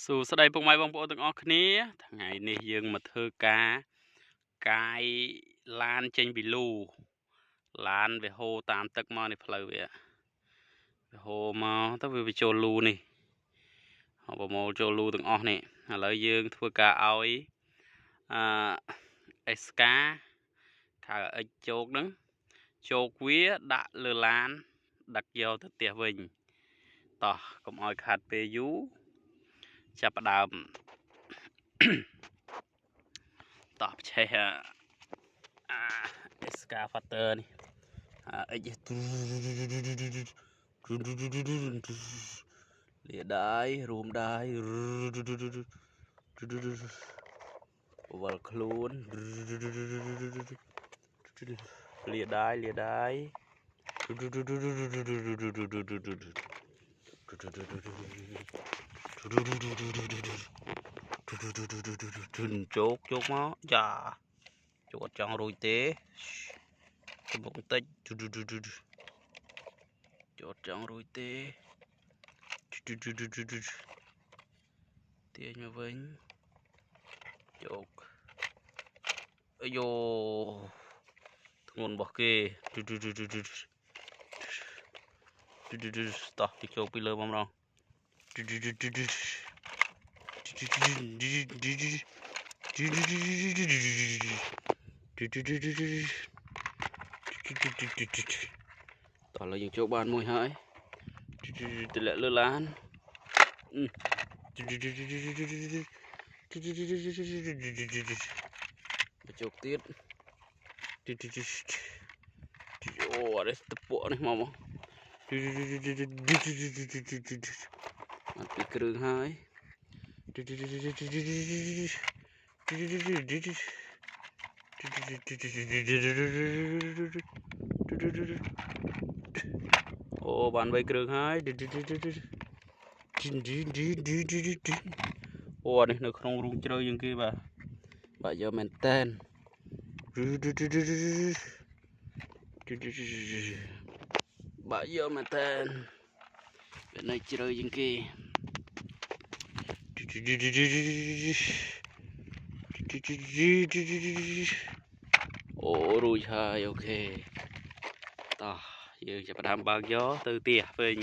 សួស្តីពុកម៉ែបងប្អូនទាំងអស់គ្នាថ្ងៃនេះយើងមកធ្វើការកាយឡានចេញពីលូឡានវាហូរតាមទឹកមកនេះផ្លូវវាហូរមកទៅវាចូលលូនេះហើយប្រមូលចូលលូទាំងអស់នេះឥឡូវយើងធ្វើការឲ្យអេស្កាខៅអិចជោគហ្នឹងជោគវាដាក់លើឡានដឹកយកទៅផ្ទះវិញតោះកុំឲ្យខាត់ពេលយូរចាប់ផ្ដើមតោះឆេះexcavator នេះអិចលាដាយរួមដាយវល់ខ្លួនលាដាយជោគមកយ៉ាជោគអត់ចង់រួចទេកំពុងតិចជោគអត់ចង់រួចទេទាញមកវិញជោគអាយ៉ូធ្ងន់របស់គេតោះជោគពីលើមកម្ដងតោះលើយើងជោគបានមួយហើយទម្លាក់លើឡានបញ្ចុកទៀតអូអត់ទេតពក់នេះមកអត់ពីគ្រឿងហើយអូបាន3គ្រឿងហើយអូនេះនៅក្នុងរូងជ្រៅជាងគេបាទយកមែនតែនបាទយកមែនតែនវានៅជ្រៅជាងគេអូរួចហើយអូខេតោះយើងចាប់ផ្ដើមបើកយកទៅផ្ទះវិញ